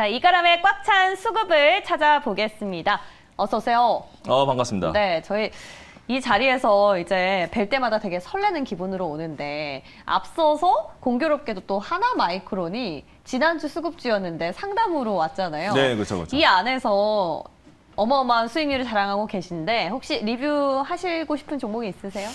자, 이가람의 꽉 찬 수급을 찾아보겠습니다. 어서 오세요. 반갑습니다. 네, 저희 이 자리에서 이제 뵐 때마다 되게 설레는 기분으로 오는데 앞서서 공교롭게도 또 하나마이크론이 지난주 수급주였는데 상담으로 왔잖아요. 네, 그렇죠. 이 안에서 어마어마한 수익률을 자랑하고 계신데 혹시 리뷰하시고 싶은 종목이 있으세요?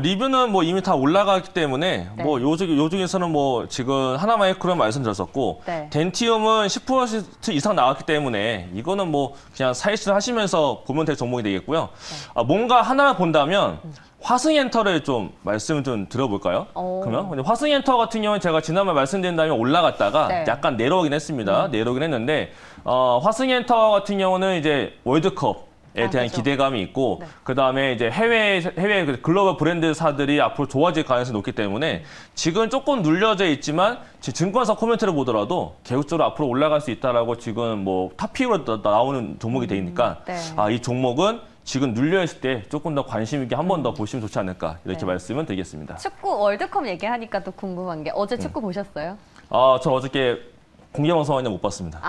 리뷰는 이미 다 올라가기 때문에 네. 요 중에서는 지금 하나마이크론 말씀드렸었고 네. 덴티움은 10% 이상 나왔기 때문에 이거는 그냥 사이실 하시면서 보면 될 종목이 되겠고요. 네. 뭔가 하나를 본다면 화승엔터를 좀 말씀을 좀 드려볼까요? 그러면 근데 화승엔터 같은 경우는 제가 지난번에 말씀드린 다음에 올라갔다가 네. 약간 내려오긴 했습니다. 내려오긴 했는데 화승엔터 같은 경우는 이제 월드컵에 대한 그렇죠. 기대감이 있고 네. 그다음에 이제 해외 글로벌 브랜드사들이 앞으로 좋아질 가능성이 높기 때문에 지금 조금 눌려져 있지만 증권사 코멘트를 보더라도 계속적으로 앞으로 올라갈 수 있다라고 지금 탑픽으로 나오는 종목이 되니까 네. 이 종목은 지금 눌려있을 때 조금 더 관심 있게 한 번 더 보시면 좋지 않을까 이렇게 네. 말씀을 드리겠습니다. 축구 월드컵 얘기하니까 또 궁금한 게 어제 축구 보셨어요? 저 어저께 공개방송하냐 못 봤습니다.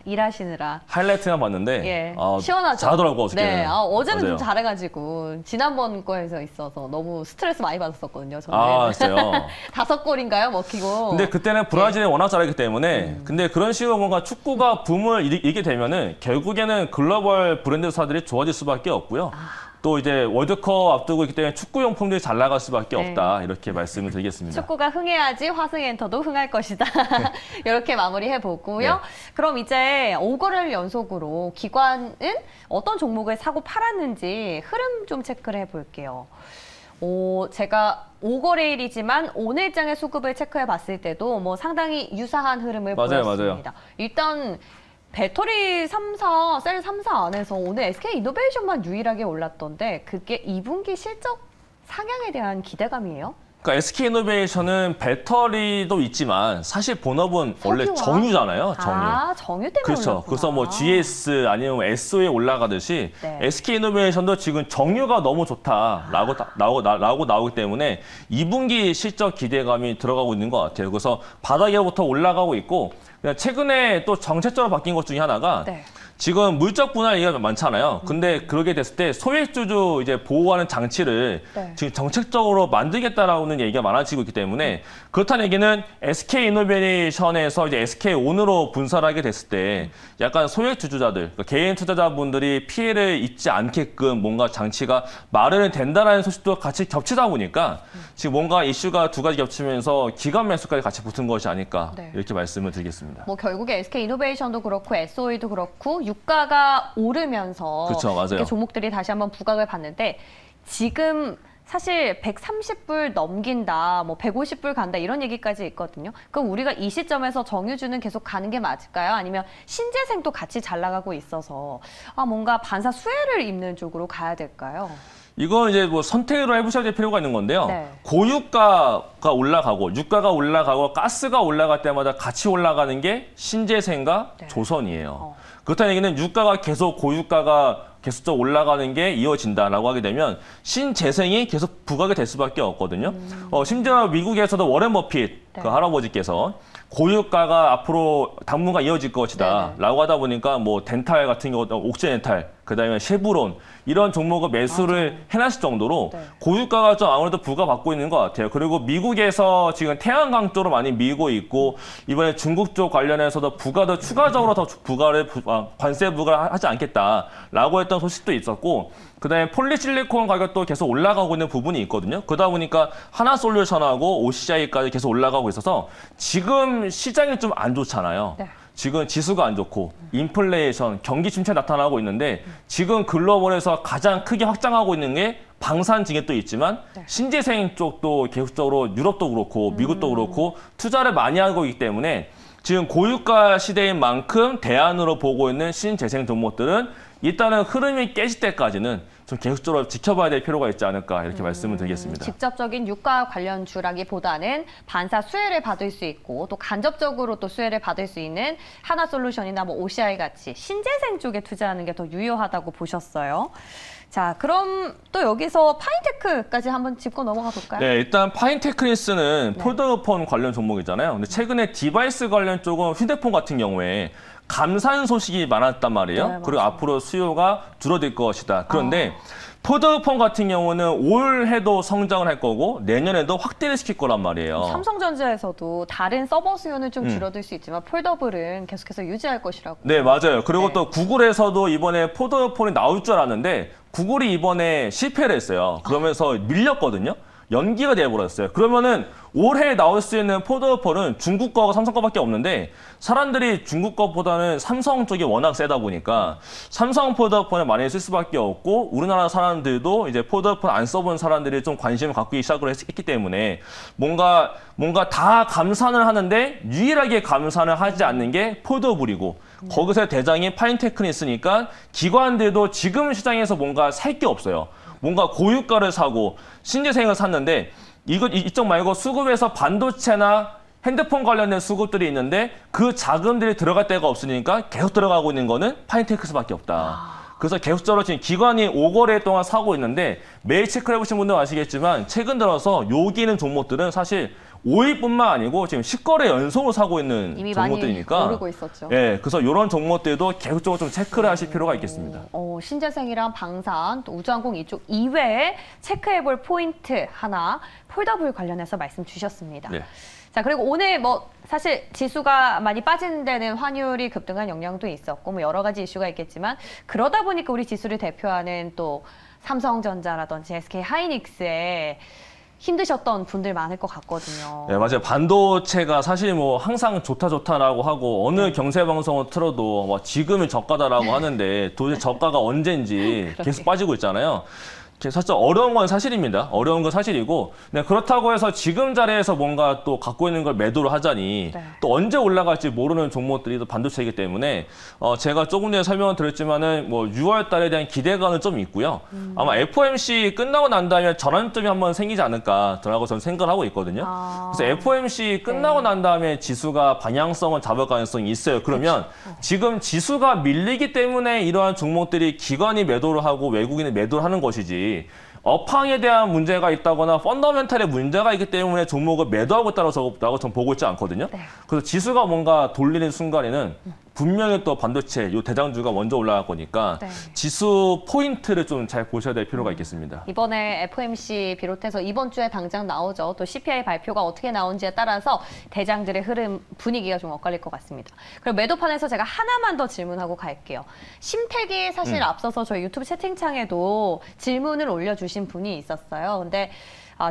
일하시느라. 하이라이트만 봤는데 예. 시원하죠? 잘하더라고 어저께. 네, 어제는 좀 맞아요. 잘해가지고 지난번 거에서 있어서 너무 스트레스 많이 받았었거든요. 저는. 진짜요? 5골인가요? 먹히고. 근데 그때는 브라질이 워낙 잘했기 때문에 근데 그런 식으로 뭔가 축구가 붐을 일게 되면은 결국에는 글로벌 브랜드사들이 좋아질 수밖에 없고요. 또 이제 월드컵 앞두고 있기 때문에 축구용품들이 잘 나갈 수밖에 네. 없다 이렇게 말씀을 드리겠습니다. 축구가 흥해야지 화승엔터도 흥할 것이다. 이렇게 마무리해보고요. 네. 그럼 이제 5거래일 연속으로 기관은 어떤 종목을 사고 팔았는지 흐름 좀 체크를 해볼게요. 제가 5거래일이지만 오늘장의 수급을 체크해봤을 때도 상당히 유사한 흐름을 보였습니다. 일단 배터리 3사, 셀 3사 안에서 오늘 SK이노베이션만 유일하게 올랐던데 그게 2분기 실적 상향에 대한 기대감이에요? 그러니까 SK이노베이션은 배터리도 있지만 사실 본업은 원래 석유와? 정유잖아요. 정유. 정유 때문에 그렇죠. 올랐구나. 그래서 GS 아니면 SO에 올라가듯이 네. SK이노베이션도 지금 정유가 너무 좋다라고 나오기 때문에 2분기 실적 기대감이 들어가고 있는 것 같아요. 그래서 바닥에부터 올라가고 있고 최근에 또 정책적으로 바뀐 것 중에 하나가 네. 지금 물적 분할 얘기가 많잖아요. 근데 그러게 됐을 때 소액주주 이제 보호하는 장치를 네. 지금 정책적으로 만들겠다라는 얘기가 많아지고 있기 때문에 그렇다는 얘기는 SK이노베이션에서 이제 SK온으로 분할하게 됐을 때 약간 소액주주자들, 그러니까 개인 투자자분들이 피해를 입지 않게끔 뭔가 장치가 마련이 된다라는 소식도 같이 겹치다 보니까 지금 뭔가 이슈가 두 가지 겹치면서 기관 매수까지 같이 붙은 것이 아닐까 네. 이렇게 말씀을 드리겠습니다. 결국에 SK이노베이션도 그렇고 SOE도 그렇고 유가가 오르면서 그렇죠, 맞아요. 이렇게 종목들이 다시 한번 부각을 봤는데 지금 사실 130불 넘긴다, 150불 간다 이런 얘기까지 있거든요. 그럼 우리가 이 시점에서 정유주는 계속 가는 게 맞을까요? 아니면 신재생도 같이 잘 나가고 있어서 뭔가 반사 수혜를 입는 쪽으로 가야 될까요? 이건 이제 선택으로 해보셔야 될 필요가 있는 건데요. 네. 고유가가 올라가고 유가가 올라가고 가스가 올라갈 때마다 같이 올라가는 게 신재생과 네. 조선이에요. 그렇다는 얘기는 유가가 계속 고유가가 계속적으로 올라가는 게 이어진다라고 하게 되면 신재생이 계속 부각이 될 수밖에 없거든요. 심지어 미국에서도 워렌 버핏 네. 그 할아버지께서 고유가가 앞으로 당분간 이어질 것이다 라고 하다 보니까 덴탈 같은 경우 옥시덴탈 그다음에 쉐브론 이런 종목을 매수를 해놨을 정도로 네. 고유가가 좀 아무래도 부각받고 있는 것 같아요. 그리고 미국에서 지금 태양광 쪽으로 많이 밀고 있고 이번에 중국 쪽 관련해서도 부가도 추가적으로 더 관세 부과를 하지 않겠다라고 했던 소식도 있었고 그다음에 폴리실리콘 가격도 계속 올라가고 있는 부분이 있거든요. 그러다 보니까 하나솔루션하고 OCI까지 계속 올라가고 있어서 지금 시장이 좀 안 좋잖아요. 네. 지금 지수가 안 좋고 인플레이션, 경기 침체 나타나고 있는데 지금 글로벌에서 가장 크게 확장하고 있는 게 방산직에 또 있지만 네. 신재생 쪽도 계속적으로 유럽도 그렇고 미국도 그렇고 투자를 많이 하고 있기 때문에 지금 고유가 시대인 만큼 대안으로 보고 있는 신재생 종목들은 일단은 흐름이 깨질 때까지는 좀 계속적으로 지켜봐야 될 필요가 있지 않을까 이렇게 말씀을 드리겠습니다. 직접적인 유가 관련 주라기보다는 반사 수혜를 받을 수 있고 또 간접적으로 또 수혜를 받을 수 있는 하나솔루션이나 뭐 OCI 같이 신재생 쪽에 투자하는 게 더 유효하다고 보셨어요. 자, 그럼 또 여기서 파인테크까지 한번 짚고 넘어가 볼까요? 네, 일단 파인테크니스는 폴더폰 관련 종목이잖아요. 근데 최근에 디바이스 관련 쪽은 휴대폰 같은 경우에 감산 소식이 많았단 말이에요. 네, 그리고 앞으로 수요가 줄어들 것이다. 그런데 폴더폰 같은 경우는 올해도 성장을 할 거고 내년에도 확대를 시킬 거란 말이에요. 삼성전자에서도 다른 서버 수요는 좀 줄어들 수 있지만 폴더블은 계속해서 유지할 것이라고. 네, 맞아요. 그리고 네. 또 구글에서도 이번에 폴더폰이 나올 줄 알았는데 구글이 이번에 실패를 했어요. 그러면서 밀렸거든요. 연기가 돼버렸어요. 그러면은 올해 나올 수 있는 폴더폰은 중국 거하고 삼성 거밖에 없는데 사람들이 중국 거보다는 삼성 쪽이 워낙 세다 보니까 삼성 폴더폰을 많이 쓸 수밖에 없고 우리나라 사람들도 이제 폴더폰 안 써본 사람들이 좀 관심을 갖기 시작을 했기 때문에 뭔가 다 감산을 하는데 유일하게 감산을 하지 않는 게 폴더블이고 거기서 대장이 파인테크니 있으니까 기관들도 지금 시장에서 뭔가 살 게 없어요. 뭔가 고유가를 사고 신재생을 샀는데 이쪽 말고 수급에서 반도체나 핸드폰 관련된 수급들이 있는데 그 자금들이 들어갈 데가 없으니까 계속 들어가고 있는 거는 파인테크스밖에 없다. 그래서 계속적으로 지금 기관이 5거래 동안 사고 있는데 매일 체크를 해보신 분들은 아시겠지만 최근 들어서 여기 있는 종목들은 사실 5일뿐만 아니고 지금 10거래 연속으로 사고 있는 이미 종목들이니까 많이 오르고 있었죠. 예, 그래서 이런 종목들도 계속적으로 좀 체크를 하실 필요가 있겠습니다. 신재생이랑 방산, 또 우주항공 이쪽 이외에 체크해볼 포인트 하나 폴더블 관련해서 말씀 주셨습니다. 네. 자, 그리고 오늘 뭐 사실 지수가 많이 빠지는 데는 환율이 급등한 영향도 있었고 뭐 여러 가지 이슈가 있겠지만 그러다 보니까 우리 지수를 대표하는 또 삼성전자라든지 SK 하이닉스에 힘드셨던 분들 많을 것 같거든요. 네, 맞아요. 반도체가 사실 뭐 항상 좋다라고 하고 어느 경제 방송을 틀어도 뭐 지금이 저가다라고 하는데 도대체 저가가 언젠지 계속 빠지고 있잖아요. 사실 어려운 건 사실입니다. 어려운 건 사실이고 네, 그렇다고 해서 지금 자리에서 뭔가 또 갖고 있는 걸 매도를 하자니 네. 또 언제 올라갈지 모르는 종목들이 또 반도체이기 때문에 제가 조금 전에 설명을 드렸지만은 뭐 6월 달에 대한 기대감은 좀 있고요. 아마 FOMC 끝나고 난 다음에 전환점이 한번 생기지 않을까라고 저는 생각을 하고 있거든요. 그래서 FOMC 끝나고 난 다음에 지수가 방향성을 잡을 가능성이 있어요. 그러면 지금 지수가 밀리기 때문에 이러한 종목들이 기관이 매도를 하고 외국인이 매도를 하는 것이지 업황에 대한 문제가 있다거나 펀더멘탈에 문제가 있기 때문에 종목을 매도하고 있다고 저는 보고 있지 않거든요. 네. 그래서 지수가 뭔가 돌리는 순간에는 분명히 또 반도체 요 대장주가 먼저 올라갈 거니까 네. 지수 포인트를 좀 잘 보셔야 될 필요가 있겠습니다. 이번에 FOMC 비롯해서 이번 주에 당장 나오죠. 또 CPI 발표가 어떻게 나온지에 따라서 대장들의 흐름 분위기가 좀 엇갈릴 것 같습니다. 그리고 매도판에서 제가 하나만 더 질문하고 갈게요. 심택이 사실 앞서서 저희 유튜브 채팅창에도 질문을 올려주신 분이 있었어요. 근데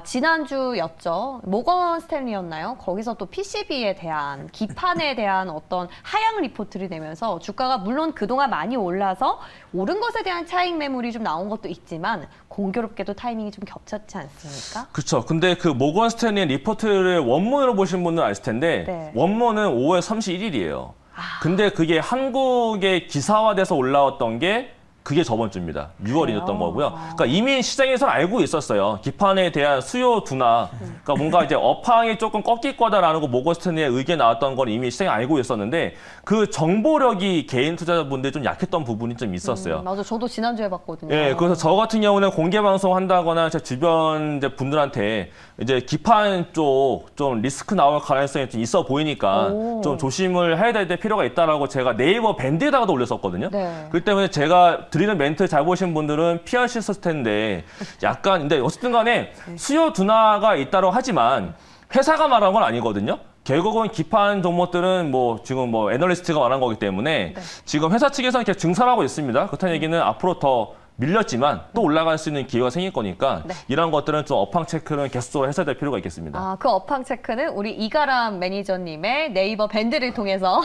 지난주였죠. 모건 스탠리였나요? 거기서 또 PCB에 대한 기판에 대한 어떤 하향 리포트를 내면서 주가가 물론 그동안 많이 올라서 오른 것에 대한 차익 매물이 좀 나온 것도 있지만 공교롭게도 타이밍이 좀 겹쳤지 않습니까? 그렇죠. 근데 그 모건 스탠리 리포트를 원문으로 보신 분들은 아실 텐데 네. 원문은 5월 31일이에요. 근데 그게 한국에 기사화돼서 올라왔던 게 그게 저번 주입니다. 6월이었던 거고요. 그러니까 이미 시장에서는 알고 있었어요. 기판에 대한 수요 둔화. 그러니까 뭔가 이제 업황이 조금 꺾일 거다라는 거 모건스탠리의 의견이 나왔던 건 이미 시장이 알고 있었는데 그 정보력이 개인 투자자분들이 좀 약했던 부분이 좀 있었어요. 맞아, 저도 지난주에 봤거든요. 예, 그래서 저 같은 경우는 공개 방송 한다거나 제 주변 이제 분들한테 이제 기판 쪽 좀 리스크 나올 가능성이 좀 있어 보이니까 좀 조심을 해야 될 필요가 있다라고 제가 네이버 밴드에다가도 올렸었거든요. 네. 그렇기 때문에 제가 드리는 멘트 잘 보신 분들은 피하셨을 텐데 약간 근데 어쨌든 간에 수요 둔화가 있다고 하지만 회사가 말한 건 아니거든요. 결국은 기판 종목들은 뭐 지금 뭐 애널리스트가 말한 거기 때문에 지금 회사 측에서는 이렇게 증설하고 있습니다. 그렇다는 얘기는 앞으로 더 밀렸지만 또 올라갈 수 있는 기회가 생길 거니까 이런 것들은 좀 업황 체크는 계속적으로 해야 될 필요가 있겠습니다. 그 업황 체크는 우리 이가람 매니저님의 네이버 밴드를 통해서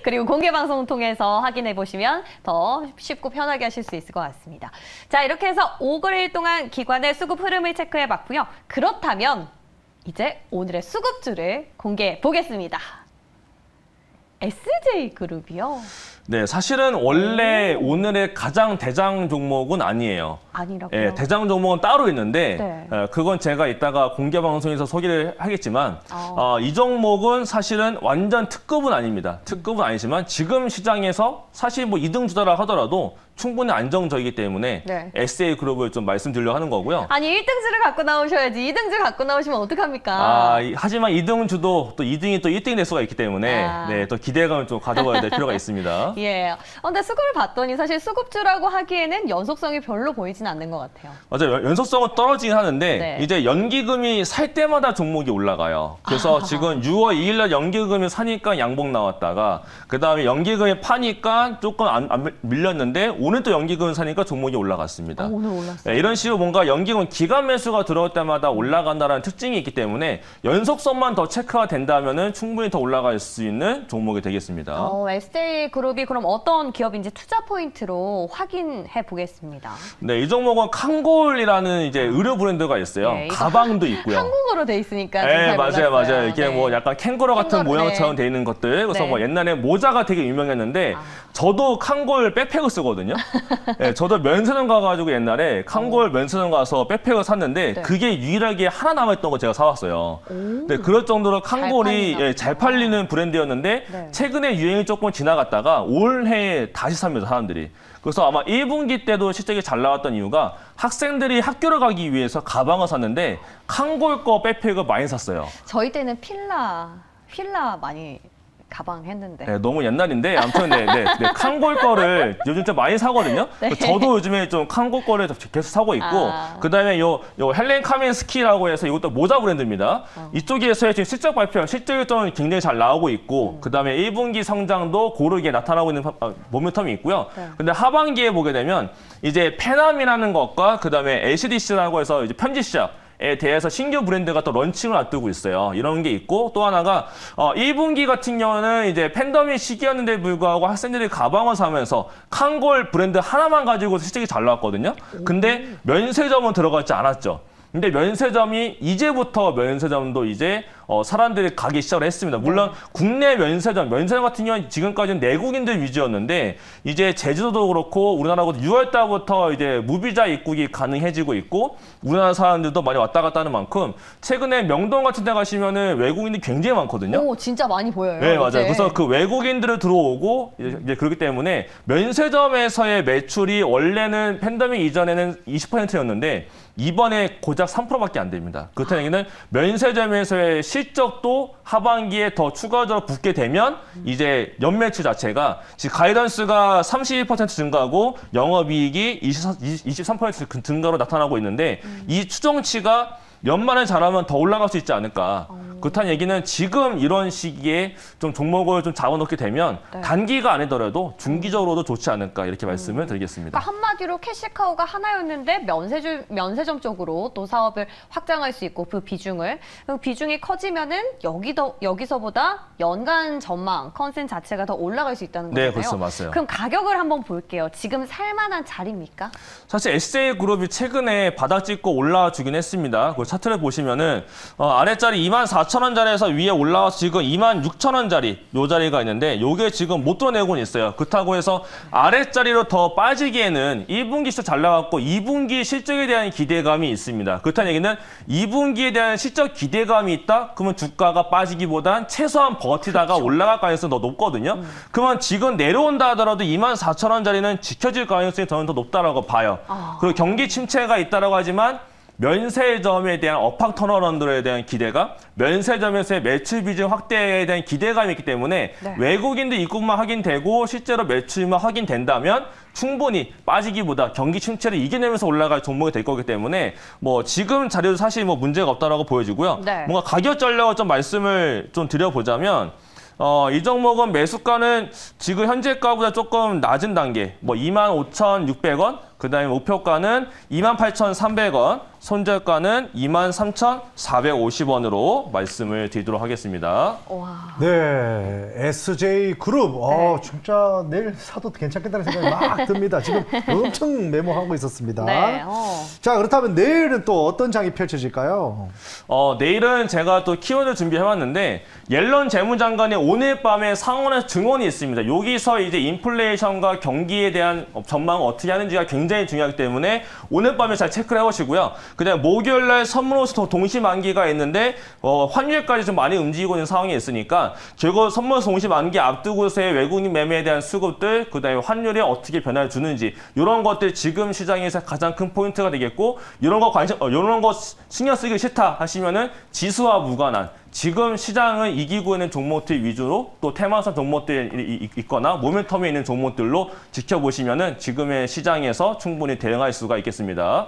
그리고 공개 방송을 통해서 확인해 보시면 더 쉽고 편하게 하실 수 있을 것 같습니다. 자, 이렇게 해서 5거래일 동안 기관의 수급 흐름을 체크해 봤고요. 그렇다면 이제 오늘의 수급주를 공개해 보겠습니다. SJ그룹이요? 네, 사실은 원래 오늘의 가장 대장 종목은 아니에요. 아니라고요? 예, 대장 종목은 따로 있는데 네. 그건 제가 이따가 공개 방송에서 소개를 하겠지만 이 종목은 사실은 완전 특급은 아닙니다. 특급은 아니지만 지금 시장에서 사실 뭐 2등 주다라 하더라도 충분히 안정적이기 때문에 네. SA그룹을 좀 말씀드리려고 하는 거고요. 아니 1등주를 갖고 나오셔야지 2등주 갖고 나오시면 어떡합니까? 하지만 2등주도 또 2등이 또 1등이 될 수가 있기 때문에 네, 또 기대감을 좀 가져봐야 될 필요가 있습니다. 예. 근데 수급을 봤더니 사실 수급주라고 하기에는 연속성이 별로 보이진 않는 것 같아요. 맞아요. 연속성은 떨어지긴 하는데 네. 이제 연기금이 살 때마다 종목이 올라가요. 그래서 지금 6월 2일 날 연기금이 사니까 양봉 나왔다가 그다음에 연기금이 파니까 조금 안 밀렸는데 오늘 또 연기금 사니까 종목이 올라갔습니다. 오늘 올랐어요. 네, 이런 식으로 뭔가 연기금 기간 매수가 들어올 때마다 올라간다는 특징이 있기 때문에 연속성만 더 체크가 된다면은 충분히 더 올라갈 수 있는 종목이 되겠습니다. SJ그룹이 그럼 어떤 기업인지 투자 포인트로 확인해 보겠습니다. 네, 이 종목은 칸골이라는 이제 의류 브랜드가 있어요. 네, 이거 가방도 있고요. 한국어로 돼 있으니까 네, 맞아요, 몰랐어요. 맞아요. 이게 네. 뭐 약간 캥거루 같은 캥거루, 모양처럼 네. 돼 있는 것들. 그래서 네. 뭐 옛날에 모자가 되게 유명했는데 저도 칸골 백팩을 쓰거든요. 네, 저도 면세점 가가지고 옛날에 칸골 면세점 가서 백팩을 샀는데 네. 그게 유일하게 하나 남아있던 거 제가 사왔어요. 네, 그럴 정도로 칸골이 팔리나 잘 팔리는 브랜드였는데 네. 최근에 유행이 조금 지나갔다가 올해 다시 삽니다, 사람들이. 그래서 아마 1분기 때도 실적이 잘 나왔던 이유가 학생들이 학교를 가기 위해서 가방을 샀는데 칸골 거 백팩을 많이 샀어요. 저희 때는 필라 많이 가방 했는데. 네, 너무 옛날인데 아무튼 네, 칸골 거를 요즘 좀 많이 사거든요. 네. 저도 요즘에 좀 칸골 거를 계속 사고 있고 그다음에 요 헬렌 카민스키라고 해서 이것도 모자 브랜드입니다. 이쪽에서의 지금 실적 발표, 실적이 좀 굉장히 잘 나오고 있고 그다음에 1분기 성장도 고르게 나타나고 있는 모멘텀이 있고요. 네. 근데 하반기에 보게 되면 이제 페남이라는 것과 그다음에 LCDC라고 해서 이제 편지 시작 에 대해서 신규 브랜드가 또 런칭을 앞두고 있어요. 이런 게 있고 또 하나가 1분기 같은 경우는 이제 팬데믹 시기였는데 불구하고 학생들이 가방을 사면서 칸골 브랜드 하나만 가지고 실적이 잘 나왔거든요. 근데 면세점은 들어가지 않았죠. 근데 면세점이 이제부터 면세점도 이제 사람들이 가기 시작을 했습니다. 물론 국내 면세점 같은 경우는 지금까지는 내국인들 위주였는데 이제 제주도도 그렇고 우리나라도 6월 달부터 이제 무비자 입국이 가능해지고 있고 우리나라 사람들도 많이 왔다 갔다 하는 만큼 최근에 명동 같은 데 가시면은 외국인들이 굉장히 많거든요. 오, 진짜 많이 보여요. 네, 맞아요. 이제. 그래서 그 외국인들을 들어오고 이제 그렇기 때문에 면세점에서의 매출이 원래는 팬데믹 이전에는 20%였는데 이번에 고작 3%밖에 안 됩니다. 그렇다는 얘기는 면세점에서의 실적도 하반기에 더 추가적으로 붙게 되면 이제 연매출 자체가 지금 가이던스가 31% 증가하고 영업이익이 23% 증가로 나타나고 있는데 이 추정치가 연말에 잘하면 더 올라갈 수 있지 않을까. 그렇다는 얘기는 지금 이런 시기에 좀 종목을 좀 잡아놓게 되면 단기가 아니더라도 중기적으로도 좋지 않을까 이렇게 말씀을 드리겠습니다. 그러니까 한마디로 캐시카우가 하나였는데 면세점 쪽으로 또 사업을 확장할 수 있고 그 비중이 커지면은 여기서보다 연간 전망 컨센 자체가 더 올라갈 수 있다는 거잖아요. 네, 그렇죠, 맞아요. 그럼 가격을 한번 볼게요. 지금 살만한 자리입니까? 사실 SJ그룹이 최근에 바닥 찍고 올라와 주긴 했습니다. 그 차트를 보시면은 아래자리 24,000원짜리에서 위에 올라와서 지금 26,000원짜리 요 자리가 있는데 요게 지금 못 뚫어내고는 있어요. 그렇다고 해서 아래자리로 더 빠지기에는 1분기 실적 잘 나왔고 2분기 실적에 대한 기대감이 있습니다. 그렇다는 얘기는 2분기에 대한 실적 기대감이 있다? 그러면 주가가 빠지기보단 최소한 버티다가 올라갈 가능성이 더 높거든요. 그러면 지금 내려온다 하더라도 24,000원짜리는 지켜질 가능성이 저는 더 높다라고 봐요. 그리고 경기 침체가 있다라고 하지만 면세점에 대한 업황 턴어라운드에 대한 기대감, 면세점에서의 매출 비중 확대에 대한 기대감이 있기 때문에 외국인들 입국만 확인되고 실제로 매출만 확인된다면 충분히 빠지기보다 경기 침체를 이겨내면서 올라갈 종목이 될 거기 때문에 뭐 지금 자리도 사실 뭐 문제가 없다라고 보여지고요. 뭔가 가격 전략을 좀 말씀을 좀 드려보자면 이 종목은 매수가는 지금 현재가보다 조금 낮은 단계, 뭐 25,600원, 그다음에 목표가는 28,300원, 손절가는 23,450원으로 말씀을 드리도록 하겠습니다. 와. 네, SJ그룹. 네. 진짜 내일 사도 괜찮겠다는 생각이 막 듭니다. 지금 엄청 메모하고 있었습니다. 네. 자, 그렇다면 내일은 또 어떤 장이 펼쳐질까요? 내일은 제가 또 키워드 준비해봤는데 옐런 재무장관이 오늘 밤에 상원에서 증언이 있습니다. 여기서 이제 인플레이션과 경기에 대한 전망을 어떻게 하는지가 굉장히 중요하기 때문에 오늘 밤에 잘 체크를 해보시고요. 그다음 목요일 날 선물호수 동시 만기가 있는데 환율까지 좀 많이 움직이고 있는 상황이 있으니까 결국 선물호수 동시 만기 앞두고서의 외국인 매매에 대한 수급들, 그다음에 환율이 어떻게 변화를 주는지 이런 것들 지금 시장에서 가장 큰 포인트가 되겠고 이런 거 이런 거 신경 쓰기 싫다 하시면은 지수와 무관한 지금 시장을 이기고 있는 종목들 위주로 또 테마성 종목들이 있거나 모멘텀에 있는 종목들로 지켜보시면은 지금의 시장에서 충분히 대응할 수가 있겠습니다.